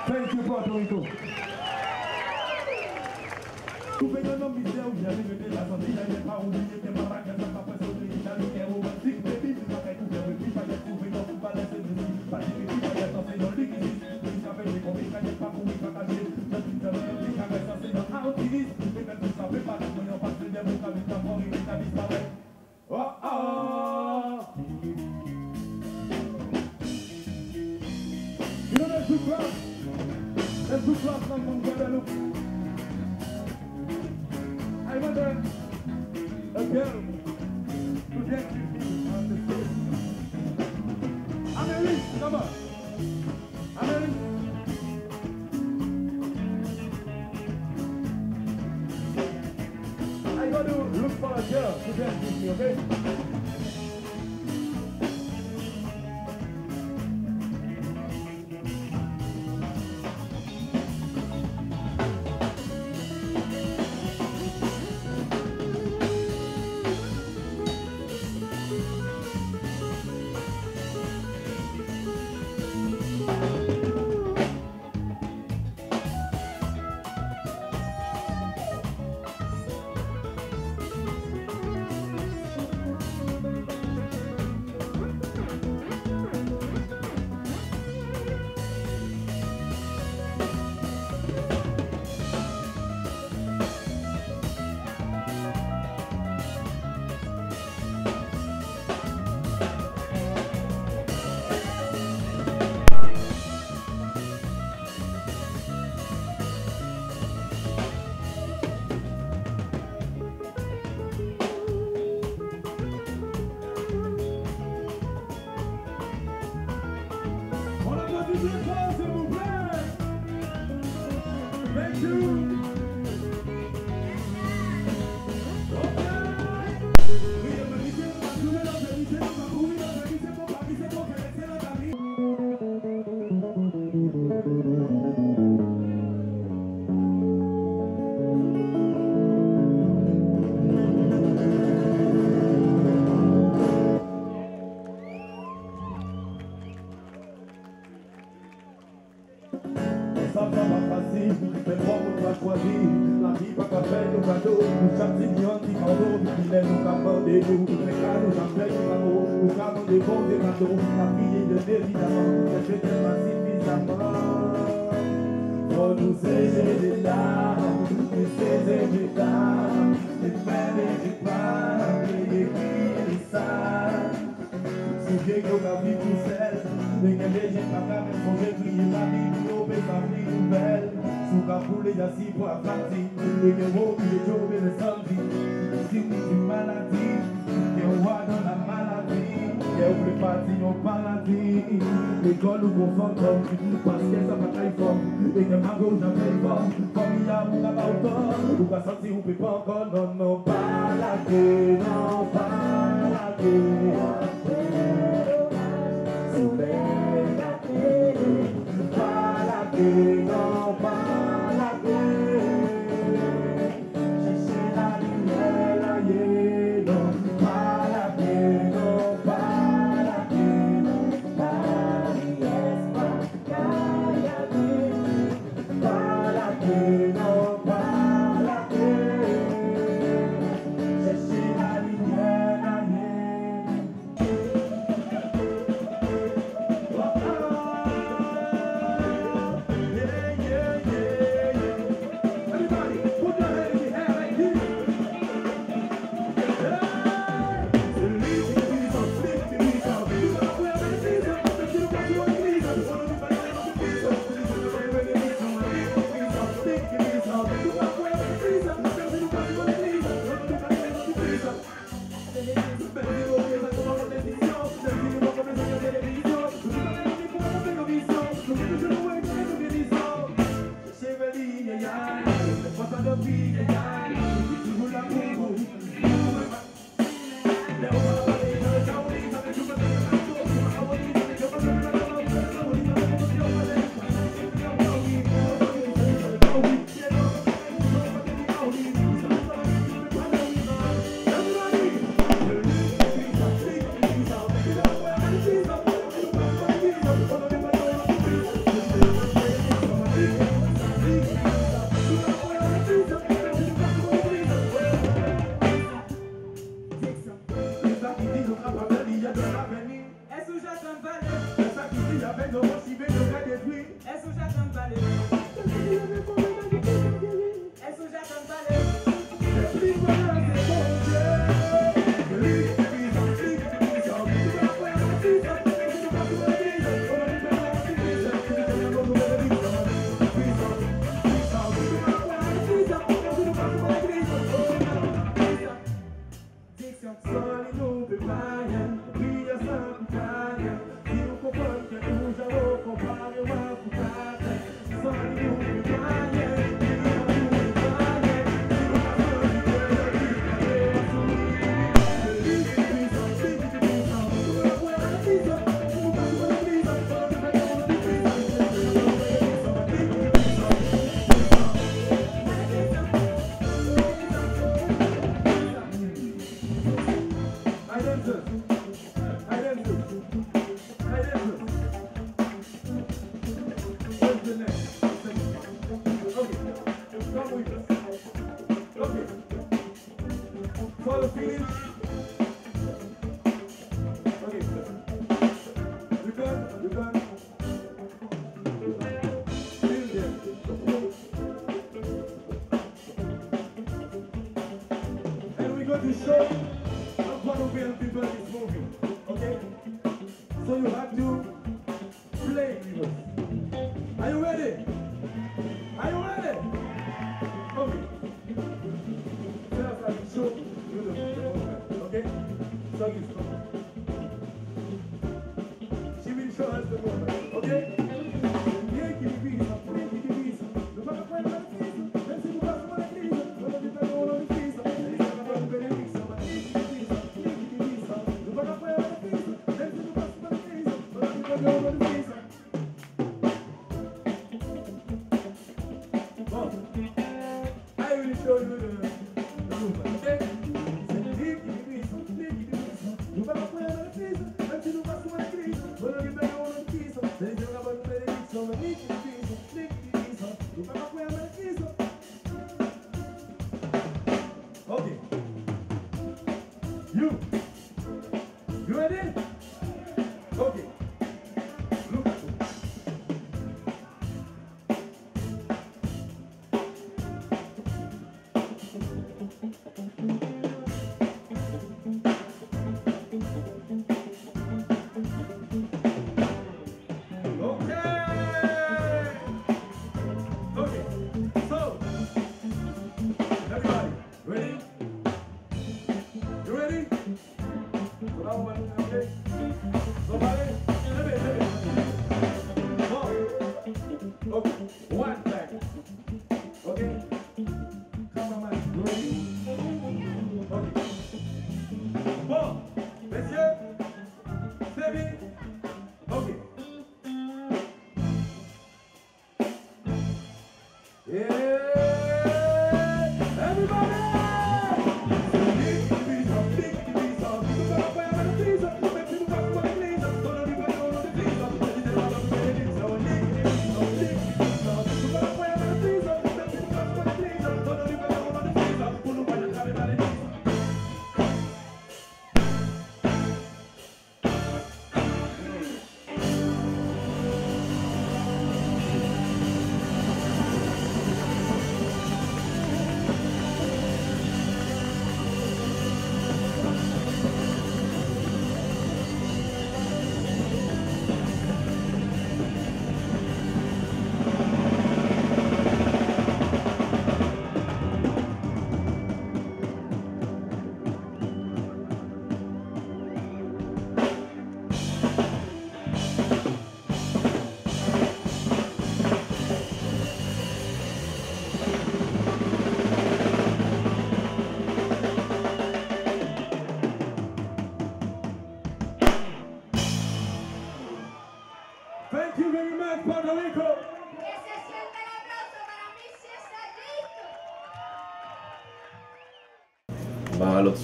Thank you, Puerto Rico. Gouvernement misère où j'avais mené la santé, j'avais pas oublié que ma raquette n'a pas pressionné, il a mis qu'un romantique, mais vite, il m'a fait couper, mais vite, il a trouvé dans tout palais, c'est le site, pas de vite, il a tenté dans l'église, il savait les convaincre, il n'a pas couru, il n'a pas caché, dans toute la vie, il a resté dans l'autisme, mais même tout ça fait pas de moyens, parce que des mots comme il t'a mort, il a disparu. Oh oh! You know that's good class? That's good class now from Guadeloupe. I want a girl to dance with me on the stage. Amélie, come on. Amélie. I got to look for a girl to dance with me, okay? Thank you. Ça va pas facile, mais moi on va choisir. La vie pas qu'à faire nos cadeaux, nous châtillons qui cadeaux, il est nous capables de nous. Les cadeaux j'appelle les cadeaux, nous avons des bons des cadeaux. La vie est de évidemment, mais je t'aime pas suffisamment. Pour nous aider les larmes, nous aider les dames, les peines et les pas, les écrits et les salles. Souviens que la vie tout seul, mais que les gens pas qu'à même songer, crier la vie. Sa vie nouvelle, sous la foule et assis pour la fatigue, et que vous oubliez de jouer le samedi. Si vous êtes une maladie, que vous êtes dans la maladie, que vous voulez partir en paradis, l'école ou vos fantômes, parce que ça va très fort, et que ma gauche n'a pas fort, comme il y a un gars autant, vous pouvez sentir, vous ne pouvez pas encore, non, non, balader, non, balader, sous les gâtés. Non, pas la paix. Chercher la lumière ailleurs. Non, pas la paix. Non, pas la paix. La riesse pas gaillade. Pas la paix. Non, pas la paix. Chercher la lumière ailleurs.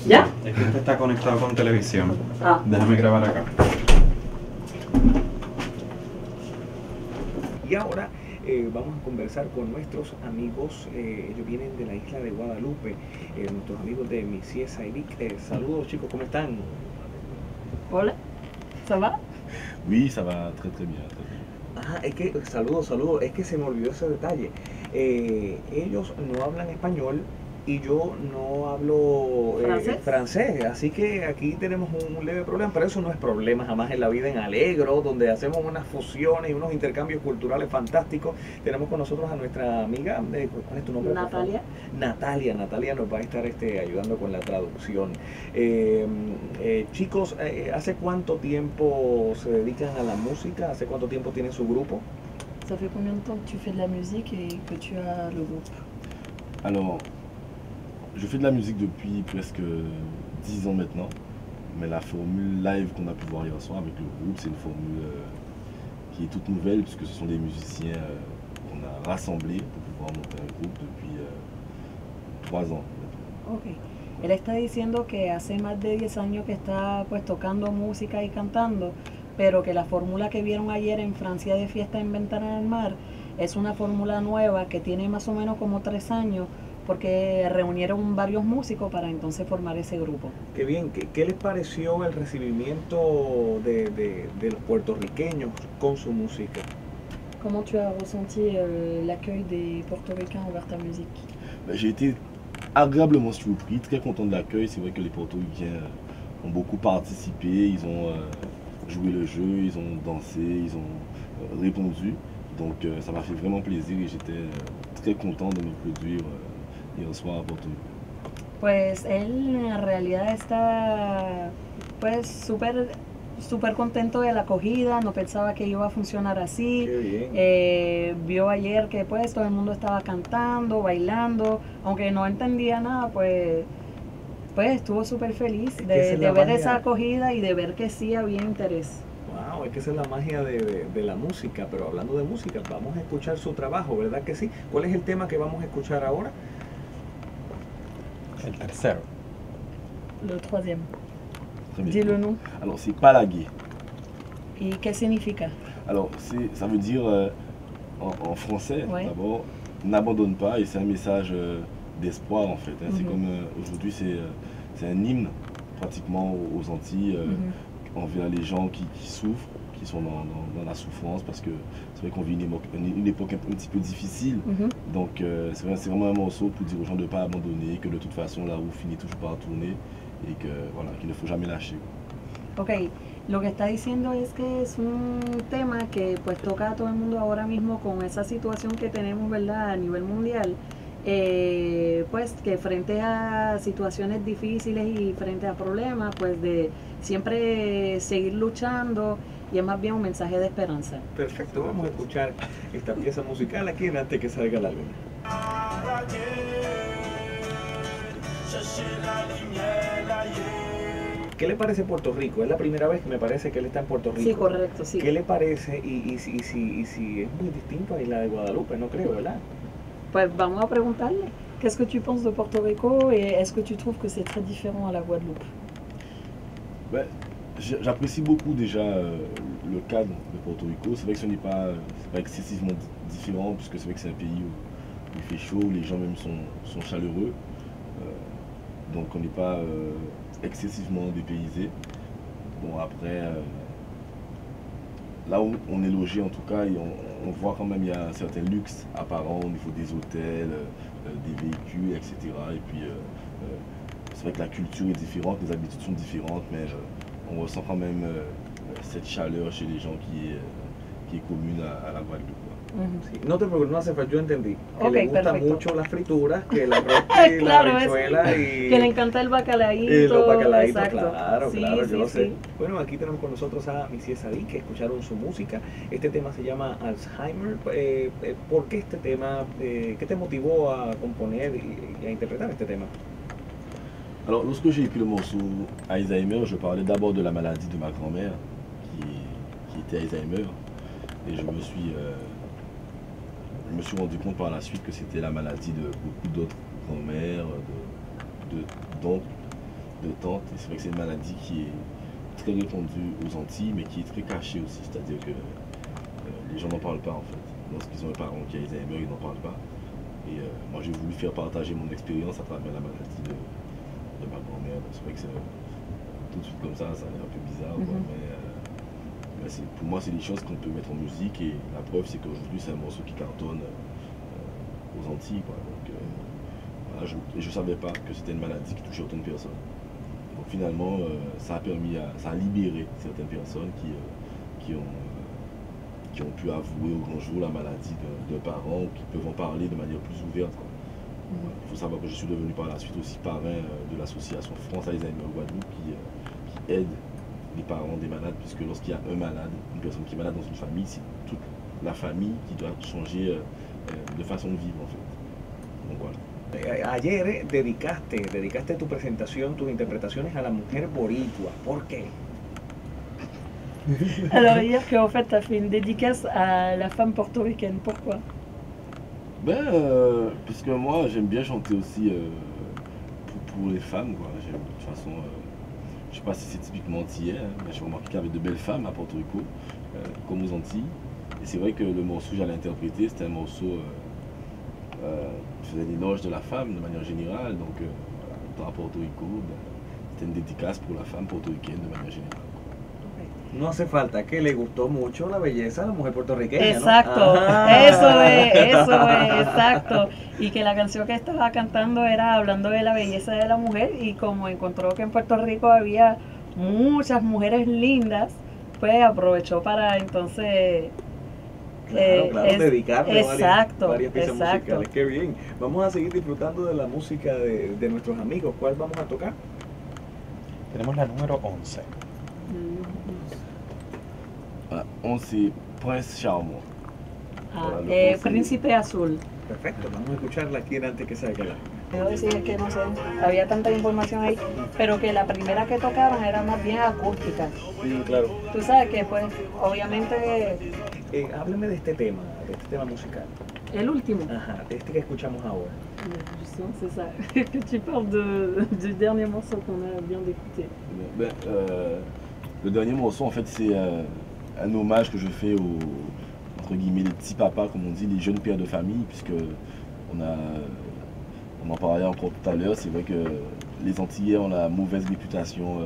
¿Ya? Es que este está conectado con televisión. Ah. Déjame grabar acá. Y ahora vamos a conversar con nuestros amigos, ellos vienen de la isla de Guadalupe, nuestros amigos de Messier Saïlik. Saludos chicos, ¿cómo están? Hola, ¿ça va? Oui, ça va très très bien. Très bien. Ah, es que, saludos, es que se me olvidó ese detalle. Ellos no hablan español y yo no hablo francés, así que aquí tenemos un leve problema, pero eso no es problema jamás en la vida en Alegro, donde hacemos unas fusiones y unos intercambios culturales fantásticos. Tenemos con nosotros a nuestra amiga, ¿cuál es tu nombre? Natalia. Natalia nos va a estar ayudando con la traducción. Chicos, ¿hace cuánto tiempo se dedican a la música? ¿Hace cuánto tiempo tienen su grupo? Ça fait combien de temps que tu fais de la musique et que tu as le groupe? Alors, je fais de la musique depuis presque 10 ans maintenant, mais la formule live qu'on a pu voir hier soir avec le groupe, c'est une formule qui est toute nouvelle puisque ce sont des musiciens qu'on a rassemblés pour pouvoir monter un groupe depuis 3 ans. Ok. Él está diciendo que hace más de 10 años que está pues tocando música y cantando, pero que la fórmula que vieron ayer en Francia de Fiesta en Ventana del Mar es una fórmula nueva que tiene más o menos como 3 años, porque reunieron varios músicos para entonces formar ese grupo. Qué bien, ¿qué les pareció el recibimiento de los puertorriqueños con su música? Comment tu as ressenti l'accueil des Portoricains envers ta musique? J'ai été agréablement surpris, très content de l'accueil. C'est vrai que les Portoricains ont beaucoup participé, ils ont joué le jeu, ils ont dansé, ils ont répondu. Donc ça m'a fait vraiment plaisir et j'étais très content de me produire hier soir a Puerto Rico. Pues él en realidad está pues súper contento de la acogida, no pensaba que iba a funcionar así. Vio ayer que pues todo el mundo estaba cantando, bailando, aunque no entendía nada, pues estuvo súper feliz de ver esa acogida y de ver que sí había interés. Wow, es que esa es la magia de la música, pero hablando de música, vamos a escuchar su trabajo, ¿verdad que sí? ¿Cuál es el tema que vamos a escuchar ahora? El tercero. Le troisième. Très bien. Dis le nom. Alors c'est Palagué. ¿Y qué significa? Alors ça veut dire en français Ouais. d'abord, n'abandonne pas, et c'est un message d'espoir en fait. Hein. C'est comme aujourd'hui c'est un hymne pratiquement aux Antilles envers les gens qui souffrent, qui sont dans la souffrance, parce que c'est vrai qu'on vit une époque un petit peu difficile. Donc c'est vraiment un morceau pour dire aux gens de ne pas abandonner, que de toute façon la roue finit toujours par tourner et que voilà, qu'il ne faut jamais lâcher. Ok, lo que está diciendo es que es un tema que pues toca a todo el mundo ahora mismo con esa situación que tenemos, ¿verdad?, a nivel mundial. Pues que frente a situaciones difíciles y frente a problemas, pues de siempre seguir luchando, y es más bien un mensaje de esperanza. Perfecto, vamos a escuchar esta pieza musical aquí antes que salga el álbum. ¿Qué le parece Puerto Rico? Es la primera vez que me parece que él está en Puerto Rico. Sí, correcto, sí. ¿Qué le parece? Y si es muy distinto a Isla de Guadalupe, no creo, ¿verdad? Pues vamos a preguntarle. Qu'est-ce que tu penses de Puerto Rico et est-ce que tu trouves que c'est très différent à la Guadeloupe? Ben, j'apprécie beaucoup déjà le cadre de Porto Rico. C'est vrai que ce n'est pas excessivement différent, puisque c'est vrai que c'est un pays où il fait chaud, où les gens même sont chaleureux. Donc on n'est pas excessivement dépaysé. Bon après, là où on est logé en tout cas, et on voit quand même il y a un certain luxe apparent au niveau des hôtels, des véhicules, etc. Et puis c'est vrai que la culture est différente, les habitudes sont différentes, mais on ressent quand même cette chaleur chez les gens qui est commune à la Guadeloupe. Sí, no te preocupes, no hace falta, yo entendí. Que Ok, le gusta perfecto. mucho las frituras, que la rosca y Claro, la habichuela y... que le encanta el bacalaíto. Y los bacalaitos, exacto. claro, Sí, claro, yo sí, lo sé. sí. Bueno, aquí tenemos con nosotros a Missy Sadí, que escucharon su música. Este tema se llama Alzheimer. ¿Por qué este tema? ¿Qué te motivó a componer y a interpretar este tema? Alors lorsque j'ai écrit le morceau Alzheimer, je parlais d'abord de la maladie de ma grand-mère qui était Alzheimer, et je me suis rendu compte par la suite que c'était la maladie de beaucoup d'autres grand-mères, d'oncles, de tantes. Et c'est vrai que c'est une maladie qui est très répandue aux Antilles, mais qui est très cachée aussi, c'est-à-dire que les gens n'en parlent pas en fait. Lorsqu'ils ont un parent qui a Alzheimer, ils n'en parlent pas. Et moi j'ai voulu faire partager mon expérience à travers la maladie de ma grand-mère. C'est vrai que c'est tout de suite comme ça a l'air un peu bizarre, quoi, mais pour moi, c'est des choses qu'on peut mettre en musique et la preuve, c'est qu'aujourd'hui, c'est un morceau qui cartonne aux Antilles, quoi. Donc, voilà, je ne savais pas que c'était une maladie qui touchait autant de personnes. Donc, finalement, ça a libéré certaines personnes qui ont pu avouer au grand jour la maladie d'un parent, ou qui peuvent en parler de manière plus ouverte, quoi. Il faut savoir que je suis devenu par la suite aussi parrain de l'association France Alzheimer Guadeloupe qui aide les parents des malades, puisque lorsqu'il y a un malade, une personne qui est malade dans une famille, c'est toute la famille qui doit changer de façon de vivre en fait. Donc voilà. Ayer dedicaste tu presentación, tus interpretaciones a la mujer boricua. ¿Por qué? Alors hier qu'en fait tu as fait une dédicace à la femme portoricaine, pourquoi? Puisque moi j'aime bien chanter aussi pour les femmes, quoi. De toute façon, je ne sais pas si c'est typiquement antillais, hein, mais j'ai remarqué qu'il y avait de belles femmes à Porto Rico, comme aux Antilles. Et c'est vrai que le morceau que j'allais interpréter, c'était un morceau qui faisait l'éloge de la femme de manière générale. Donc voilà, à Porto Rico, c'était une dédicace pour la femme portoricaine de manière générale. No hace falta, que le gustó mucho la belleza de la mujer puertorriqueña, exacto, ¿no? Eso es, exacto. Y que la canción que estaba cantando era hablando de la belleza de la mujer, y como encontró que en Puerto Rico había muchas mujeres lindas, pues aprovechó para entonces... Claro, dedicarle varias piezas exacto. musicales. Qué bien. Vamos a seguir disfrutando de la música de nuestros amigos. ¿Cuál vamos a tocar? Tenemos la número 11. Voilà, on c'est Prince Charmant. Voilà, Príncipe Azul. Perfecto, vamos a escucharla aquí antes que salga la... Quiero decir que no sé, había tanta información ahí, pero que la primera que tocaron era más bien acústica. Sí, claro. Tú sabes que pues obviamente... hábleme de este tema musical. El último. Ajá, este que escuchamos ahora. Justement, c'est ça. Que tu parles du dernier morceau qu'on a bien d'écouter. Le dernier morceau, en fait, c'est un hommage que je fais aux, entre guillemets, les petits papas, comme on dit, les jeunes pères de famille, puisque on en parlait encore tout à l'heure. C'est vrai que les Antillais ont la mauvaise réputation,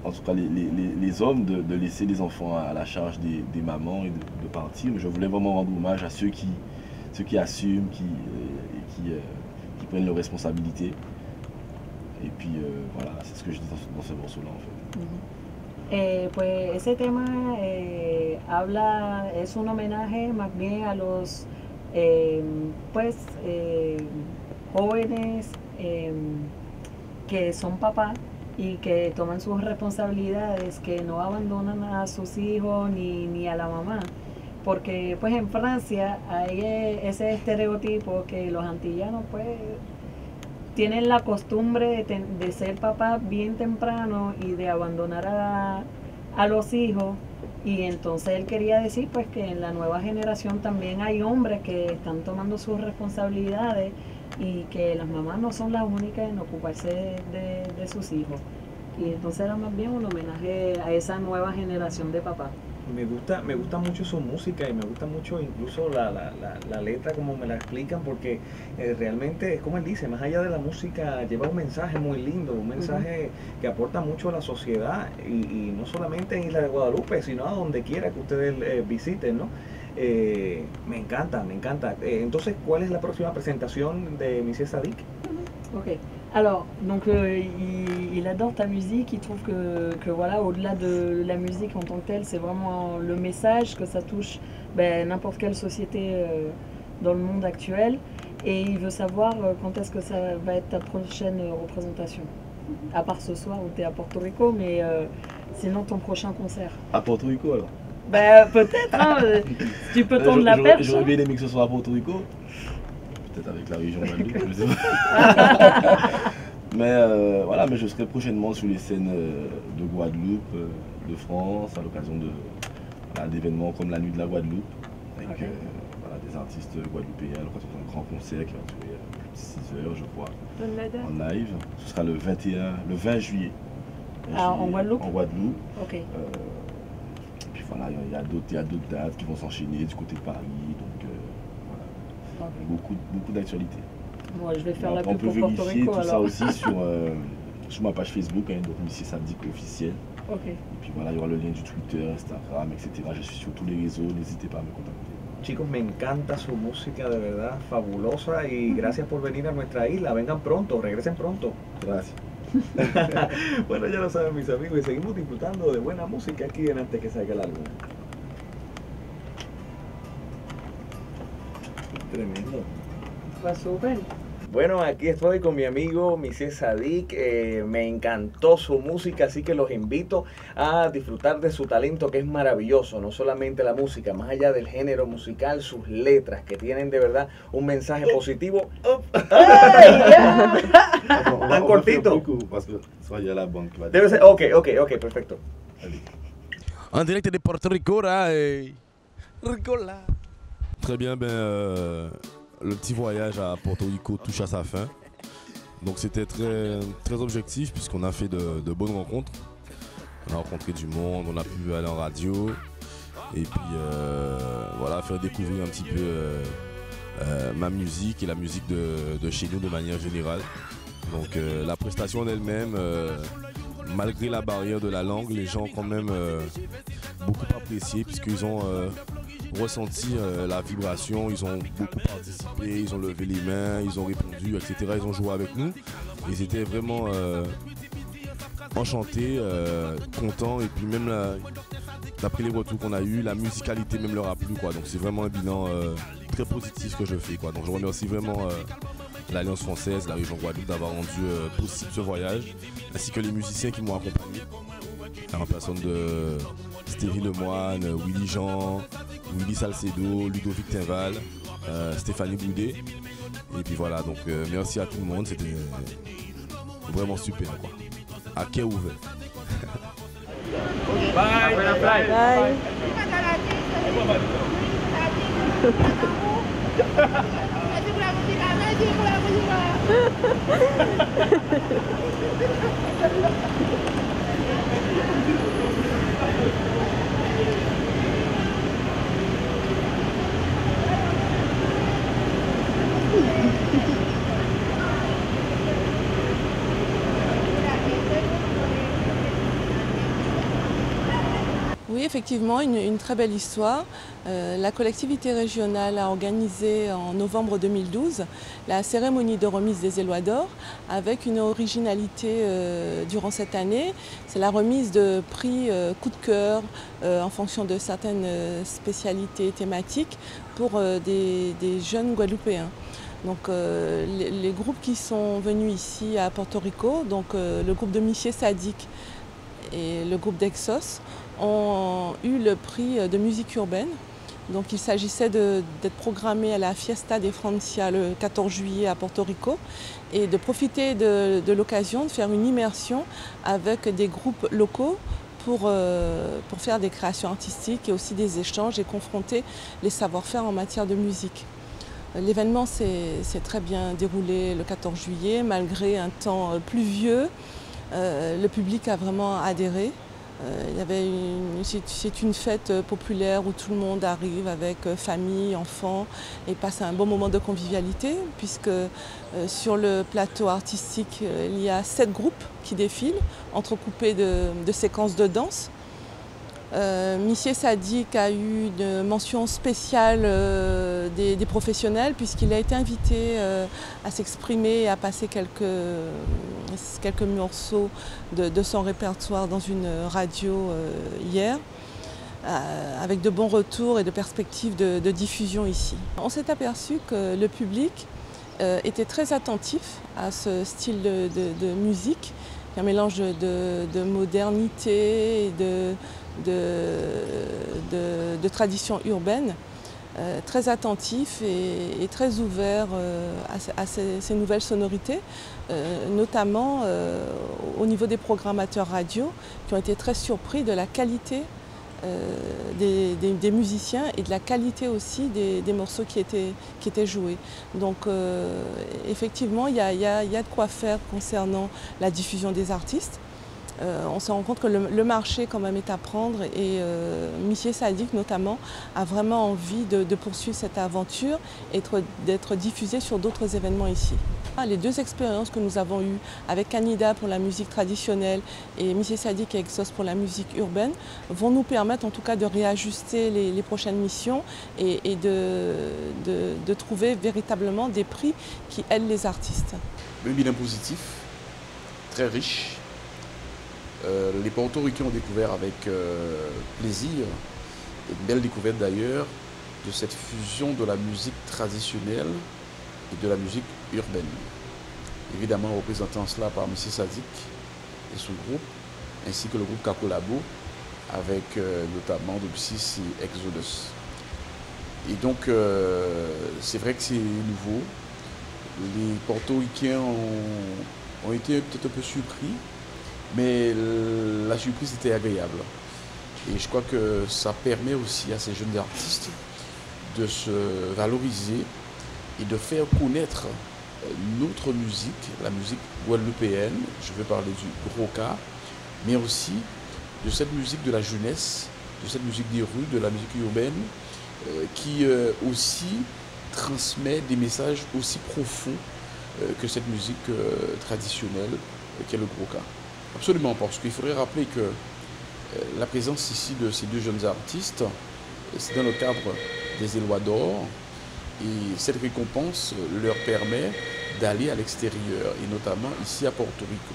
en tout cas les hommes, de laisser les enfants à la charge des mamans et de partir. Mais je voulais vraiment rendre hommage à ceux qui assument, qui prennent leurs responsabilités. Et puis voilà, c'est ce que je dis dans ce morceau-là en fait. Pues ese tema es un homenaje más bien a los jóvenes que son papás y que toman sus responsabilidades, que no abandonan a sus hijos ni a la mamá. Porque pues en Francia hay ese estereotipo que los antillanos pues tienen la costumbre de ser papás bien temprano y de abandonar a los hijos, y entonces él quería decir pues que en la nueva generación también hay hombres que están tomando sus responsabilidades y que las mamás no son las únicas en ocuparse de sus hijos. Y entonces era más bien un homenaje a esa nueva generación de papás. Me gusta mucho su música y me gusta mucho incluso la letra como me la explican, porque realmente es como él dice, más allá de la música lleva un mensaje muy lindo, un mensaje que aporta mucho a la sociedad y no solamente en Isla de Guadalupe, sino a donde quiera que ustedes visiten, ¿no? Me encanta. Entonces, ¿cuál es la próxima presentación de Monsieur Sadik? Ok. Alors, donc il adore ta musique, il trouve que voilà, au-delà de la musique en tant que telle, c'est vraiment le message, que ça touche n'importe quelle société dans le monde actuel, et il veut savoir quand est-ce que ça va être ta prochaine représentation. À part ce soir où tu es à Porto Rico, mais sinon ton prochain concert. À Porto Rico alors? Peut-être, hein, tu peux tendre la perche. J'aurais bien aimé que ce soit à Porto Rico. Peut-être avec la région Guadeloupe, je sais pas. Mais voilà, mais je serai prochainement sur les scènes de Guadeloupe, de France, à l'occasion d'événements comme la Nuit de la Guadeloupe, avec des artistes guadeloupéens, à l'occasion d'un grand concert qui va durer 6 heures, je crois, en live. Ce sera le 20 juillet. En Guadeloupe? En Guadeloupe. Ok. Et puis voilà, il y a d'autres dates qui vont s'enchaîner du côté de Paris, donc voilà, beaucoup d'actualités. Moi, je vais faire la on pub peut pour Porto vérifier Rico tout alors. ça aussi sur ma page Facebook, hein, donc Monsieur Sadik officiel. Ok. Et puis voilà, il y aura le lien du Twitter, Instagram, etc. Je suis sur tous les réseaux, n'hésitez pas à me contacter. Chicos, me encanta su música, de verdad, fabulosa, y gracias por venir a nuestra isla. Vengan pronto, regresen pronto. Gracias. Bueno, ya lo saben mis amigos, y seguimos disfrutando de buena música aquí en Antes que salga el álbum. Tremendo. Fue súper. Bueno, aquí estoy con mi amigo Monsieur Sadiq, me encantó su música, así que los invito a disfrutar de su talento, que es maravilloso, no solamente la música, más allá del género musical, sus letras, que tienen de verdad un mensaje positivo. Tan cortito. Debe ser, ok, perfecto. En direct de Puerto Rico, là, Ricola. Très bien, le petit voyage à Porto Rico touche à sa fin. Donc c'était très objectif puisqu'on a fait de bonnes rencontres. On a rencontré du monde, on a pu aller en radio et puis voilà, faire découvrir un petit peu ma musique et la musique de chez nous de manière générale. Donc la prestation en elle-même, malgré la barrière de la langue, les gens ont quand même beaucoup apprécié puisqu'ils ont ressenti la vibration, ils ont beaucoup participé, ils ont levé les mains, ils ont répondu, etc. Ils ont joué avec nous. Ils étaient vraiment enchantés, contents, et puis même d'après les retours qu'on a eu, la musicalité même leur a plu, quoi. Donc c'est vraiment un bilan très positif que je fais, quoi. Donc je remercie vraiment l'Alliance française, la région Guadeloupe d'avoir rendu possible ce voyage, ainsi que les musiciens qui m'ont accompagné, en personne de Stevie Lemoine, Willy Jean, Willy Salcedo, Ludovic Tinval, Stéphanie Boudet. Et puis voilà, donc merci à tout le monde, c'était vraiment super, quoi. À quai ouvert. Bye. Bye. Oui, effectivement, une très belle histoire. La collectivité régionale a organisé en novembre 2012 la cérémonie de remise des Élois d'Or avec une originalité durant cette année. C'est la remise de prix coup de cœur en fonction de certaines spécialités thématiques pour des jeunes Guadeloupéens. Donc les groupes qui sont venus ici à Porto Rico, donc le groupe de Monsieur Sadiq et le groupe d'Exos, ont eu le prix de musique urbaine. Donc il s'agissait d'être programmé à la Fiesta de Francia le 14 juillet à Porto Rico et de profiter de l'occasion de faire une immersion avec des groupes locaux pour faire des créations artistiques et aussi des échanges et confronter les savoir-faire en matière de musique. L'événement s'est très bien déroulé le 14 juillet, malgré un temps pluvieux. Le public a vraiment adhéré. C'est une fête populaire où tout le monde arrive avec famille, enfants et passe un bon moment de convivialité puisque sur le plateau artistique il y a 7 groupes qui défilent entrecoupés de séquences de danse. Monsieur Sadiq a eu une mention spéciale des professionnels puisqu'il a été invité à s'exprimer et à passer quelques morceaux de son répertoire dans une radio hier, avec de bons retours et de perspectives de diffusion ici. On s'est aperçu que le public était très attentif à ce style de musique, un mélange de modernité et de tradition urbaine, très attentif et très ouvert à ces nouvelles sonorités, notamment au niveau des programmateurs radio qui ont été très surpris de la qualité des musiciens et de la qualité aussi des morceaux qui étaient joués. Donc effectivement, il y a de quoi faire concernant la diffusion des artistes. On se rend compte que le marché quand même est à prendre et Monsieur Sadiq notamment a vraiment envie de poursuivre cette aventure et d'être diffusé sur d'autres événements ici. Les deux expériences que nous avons eues avec Canida pour la musique traditionnelle et Missy Sadiq et Exos pour la musique urbaine vont nous permettre en tout cas de réajuster les prochaines missions et de trouver véritablement des prix qui aident les artistes. Le bilan positif, très riche. Les Portoricains ont découvert avec plaisir, et une belle découverte d'ailleurs, de cette fusion de la musique traditionnelle et de la musique urbaine. Évidemment représentant cela par M. Sadiq et son groupe, ainsi que le groupe Kakolabo, avec notamment Dubsis et Exodus. Et donc, c'est vrai que c'est nouveau. Les Portoricains ont été peut-être un peu surpris, mais la surprise était agréable. Et je crois que ça permet aussi à ces jeunes artistes de se valoriser et de faire connaître notre musique, la musique guadeloupéenne, je veux parler du Groka, mais aussi de cette musique de la jeunesse, de cette musique des rues, de la musique urbaine, qui aussi transmet des messages aussi profonds que cette musique traditionnelle qu'est le Groka. Absolument, parce qu'il faudrait rappeler que la présence ici de ces deux jeunes artistes, c'est dans le cadre des Élois d'Or, et cette récompense leur permet d'aller à l'extérieur, et notamment ici à Porto Rico.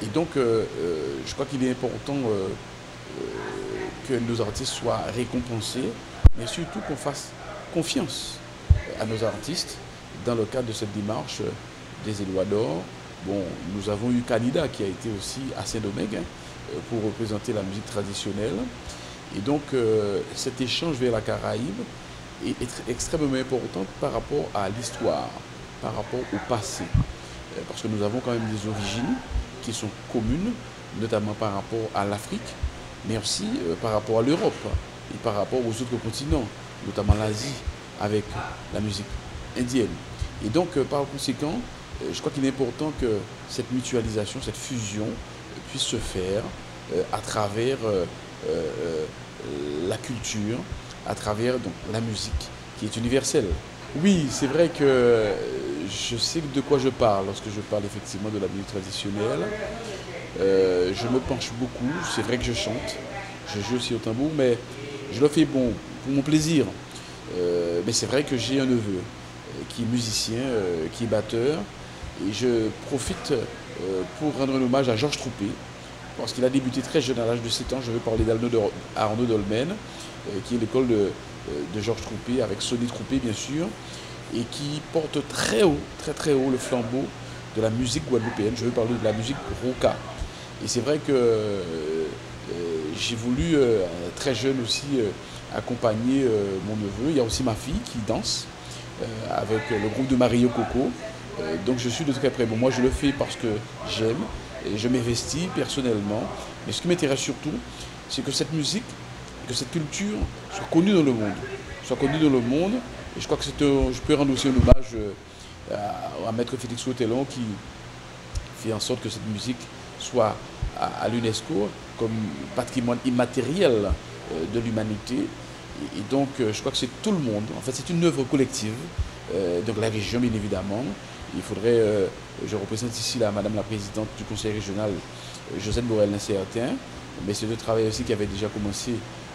Et donc, je crois qu'il est important que nos artistes soient récompensés, mais surtout qu'on fasse confiance à nos artistes dans le cadre de cette démarche des Élois d'Or. Bon, nous avons eu Canida qui a été aussi à Saint-Domingue pour représenter la musique traditionnelle. Et donc, cet échange vers la Caraïbe est extrêmement important par rapport à l'histoire, par rapport au passé. Parce que nous avons quand même des origines qui sont communes, notamment par rapport à l'Afrique, mais aussi par rapport à l'Europe et par rapport aux autres continents, notamment l'Asie, avec la musique indienne. Et donc, par conséquent, je crois qu'il est important que cette mutualisation, cette fusion puisse se faire à travers la culture, à travers donc, la musique qui est universelle. Oui, c'est vrai que je sais de quoi je parle lorsque je parle effectivement de la musique traditionnelle. Je me penche beaucoup, c'est vrai que je chante, je joue aussi au tambour, mais je le fais bon, pour mon plaisir. Mais c'est vrai que j'ai un neveu qui est musicien, qui est batteur, et je profite pour rendre un hommage à Georges Troupé, parce qu'il a débuté très jeune, à l'âge de 7 ans. Je veux parler d'Arnaud Dolmen, qui est l'école de Georges Troupé, avec Sonny Troupé bien sûr, et qui porte très haut, très haut le flambeau de la musique guadeloupéenne. Je veux parler de la musique Roca. Et c'est vrai que j'ai voulu très jeune aussi accompagner mon neveu. Il y a aussi ma fille qui danse avec le groupe de Mario Coco. Donc je suis de très près. Bon, moi je le fais parce que j'aime et je m'investis personnellement. Mais ce qui m'intéresse surtout, c'est que cette musique, que cette culture soit connue dans le monde. Et je crois que je peux rendre aussi un hommage à Maître Félix Cotellon qui fait en sorte que cette musique soit à l'UNESCO comme patrimoine immatériel de l'humanité. Et donc je crois que c'est tout le monde. En fait, c'est une œuvre collective. Donc la région, bien évidemment. Il faudrait, je représente ici Madame la Présidente du Conseil régional, Josette Borel-Incertain, mais c'est le travail aussi qui avait déjà commencé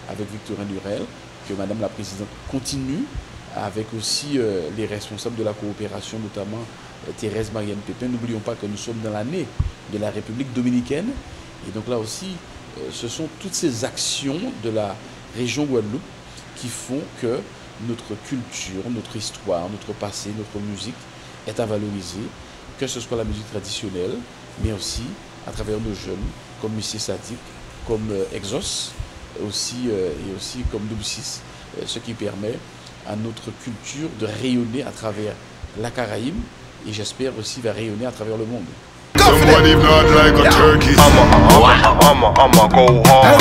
avec Victorin Durel, que Madame la Présidente continue, avec aussi les responsables de la coopération, notamment Thérèse Marianne Pépin. N'oublions pas que nous sommes dans l'année de la République dominicaine, et donc là aussi, ce sont toutes ces actions de la région Guadeloupe qui font que notre culture, notre histoire, notre passé, notre musique est à valoriser, que ce soit la musique traditionnelle, mais aussi à travers nos jeunes, comme Missy Sadiq, comme Exos, et aussi comme Dubsis, ce qui permet à notre culture de rayonner à travers la Caraïbe, et j'espère aussi va rayonner à travers le monde. Somebody not like a turkey. I'ma go hard.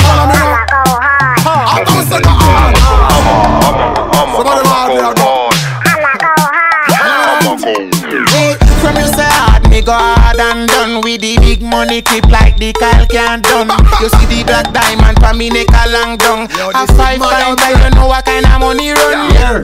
From you say hard, me go hard and done with the big money clip like the Kyle can't done. You see the black diamond for me neck a long down. A 5 times, you know what kind of money run.